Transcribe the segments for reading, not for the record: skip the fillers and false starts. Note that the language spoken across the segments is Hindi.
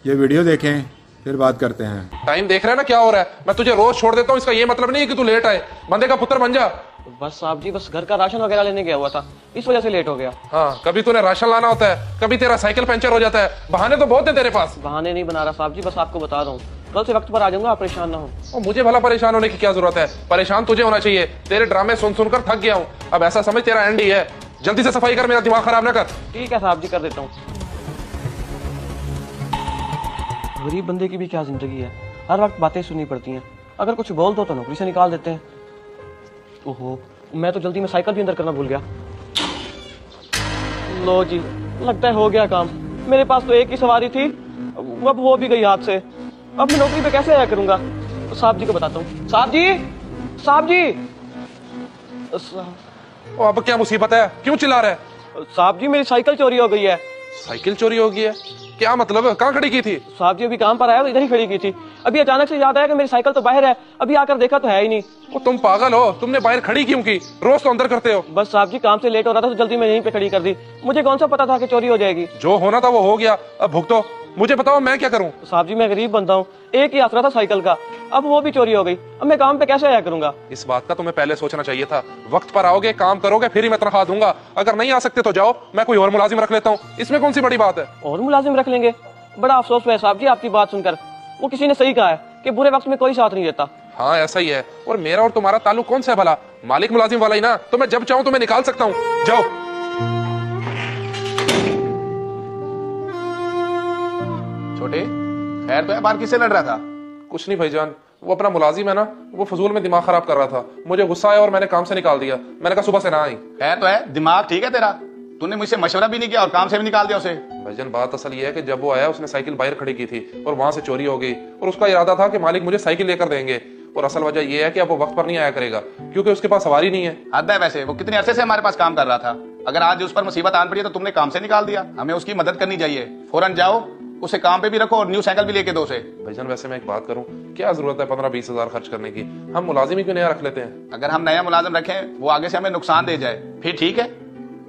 ये वीडियो देखें फिर बात करते हैं। टाइम देख रहा है ना क्या हो रहा है। मैं तुझे रोज छोड़ देता हूँ, इसका ये मतलब नहीं है कि तू लेट आए। बंदे का पुत्र बन जा। बस साहब जी, बस घर का राशन वगैरह लेने गया हुआ था, इस वजह से लेट हो गया। हाँ, कभी तूने राशन लाना होता है, कभी तेरा साइकिल पंचर हो जाता है। बहाने तो बहुत है तेरे पास। बहाने नहीं बना रहा साहब जी, बस आपको बता रहा हूँ, कल से वक्त पर आ जाऊंगा, आप परेशान ना हो। और मुझे भला परेशान होने की क्या जरूरत है? परेशान तुझे होना चाहिए। तेरे ड्रामे सुन सुनकर थक गया हूँ। अब ऐसा समझ तेरा एंड ही है। जल्दी से सफाई कर, मेरा दिमाग खराब ना कर। ठीक है साहब जी, कर देता हूँ। गरीब बंदे की भी क्या जिंदगी है, हर वक्त बातें सुननी पड़ती हैं। अगर कुछ बोल दो तो नौकरी से निकाल देते हैं। ओहो, मैं तो जल्दी में साइकिल भी अंदर करना भूल गया। लो जी, लगता है हो गया काम। मेरे पास तो एक ही सवारी थी, अब वो भी गई हाथ से। अब मैं नौकरी पे कैसे आया करूंगा? तो साहब जी को बताता हूँ। साहब जी, साहब जी। अब क्या मुसीबत है? क्यों चिल्ला रहा है? साहब जी, मेरी साइकिल चोरी हो गई है। साइकिल चोरी हो गई है? क्या मतलब? कहाँ खड़ी की थी? साहब जी, अभी काम पर आया तो इधर ही खड़ी की थी। अभी अचानक से याद आया कि मेरी साइकिल तो बाहर है, अभी आकर देखा तो है ही नहीं। वो तुम पागल हो? तुमने बाहर खड़ी क्यों की? रोज तो अंदर करते हो। बस साहब जी, काम से लेट हो रहा था तो जल्दी में यहीं पे खड़ी कर दी। मुझे कौन सा पता था कि चोरी हो जाएगी। जो होना था वो हो गया, अब भुगतो। मुझे बताओ मैं क्या करूं? साहब जी, मैं गरीब बंदा हूँ, एक ही आसरा था साइकिल का, अब वो भी चोरी हो गई। अब मैं काम पे कैसे आया करूंगा? इस बात का तुम्हें पहले सोचना चाहिए था। वक्त पर आओगे, काम करोगे, फिर ही मैं तनख्वाह दूंगा। अगर नहीं आ सकते तो जाओ, मैं कोई और मुलाजिम रख लेता हूँ। इसमें कौन सी बड़ी बात है? और मुलाजिम रख लेंगे? बड़ा अफसोस हुआ है साहब जी आपकी बात सुनकर। वो किसी ने सही कहा है कि बुरे वक्त में कोई साथ नहीं देता। हाँ, ऐसा ही है। और मेरा और तुम्हारा ताल्लुक कौन सा है भला? मालिक मुलाजिम वाला ही ना। तो मैं जब चाहूं तुम्हें निकाल सकता हूँ। जाओ। छोटे, खैर तो है, बाहर किससे लड़ रहा था? कुछ नहीं भाईजान, वो अपना मुलाजिम है ना, वो फजूल में दिमाग खराब कर रहा था। मुझे गुस्सा आया और मैंने काम से निकाल दिया। मैंने कहा सुबह से ना आई। खैर तो है, दिमाग ठीक है तेरा? तूने मुझसे मशवरा भी नहीं किया और काम से भी निकाल दिया उसे। भाईजान, बात असल ये है कि जब वो आया उसने साइकिल बाहर खड़ी की थी और वहां से चोरी हो गई। और उसका इरादा था कि मालिक मुझे साइकिल लेकर देंगे। और असल वजह यह है कि अब वो वक्त पर नहीं आया करेगा क्योंकि उसके पास सवारी नहीं है। हद है वैसे, वो कितने अरसे से हमारे पास काम कर रहा था। अगर आज उस पर मुसीबत आन पड़ी है तो तुमने काम से निकाल दिया। हमें उसकी मदद करनी चाहिए। फौरन जाओ, उसे काम पे भी रखो और न्यू साइकिल भी लेके दो उसे। भाईजान, वैसे मैं एक बात करूं, क्या जरूरत है 15-20 हजार खर्च करने की? हम मुलाजिम ही क्यों नया रख लेते हैं? अगर हम नया मुलाजिम रखें, वो आगे से हमें नुकसान दे जाए, फिर ठीक है?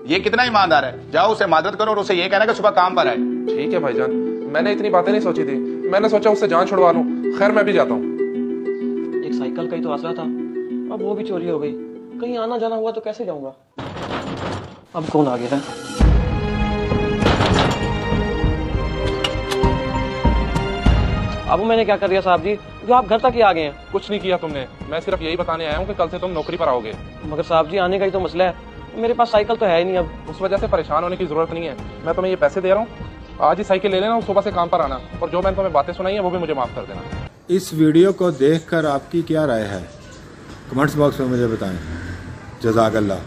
ये कितना ईमानदार है। जाओ, उसे मदद करो और उसे ये कहना कि सुबह काम पर आए। ठीक है भाईजान, मैंने इतनी बातें नहीं सोची थी। मैंने सोचा उससे जान छुड़वा लूं। खैर, मैं भी जाता हूँ। एक साइकिल का ही तो आसरा था, अब वो भी चोरी हो गई। कहीं आना जाना हुआ तो कैसे जाऊंगा? अब कौन आ गया है? अब मैंने क्या कर दिया साहब जी, जो आप घर तक ही आ गए हैं? कुछ नहीं किया तुमने। मैं सिर्फ यही बताने आया हूँ कि कल से तुम नौकरी पर आओगे। मगर साहब जी, आने का ही तो मसला है, मेरे पास साइकिल तो है ही नहीं। अब उस वजह से परेशान होने की जरूरत नहीं है। मैं तुम्हें ये पैसे दे रहा हूँ, आज ही साइकिल ले लेना, सुबह से काम पर आना। और जो मैंने तुम्हें बातें सुनाई है वो भी मुझे माफ कर देना। इस वीडियो को देखकर आपकी क्या राय है? कमेंट्स बॉक्स में मुझे बताएं। जज़ाकल्लाह।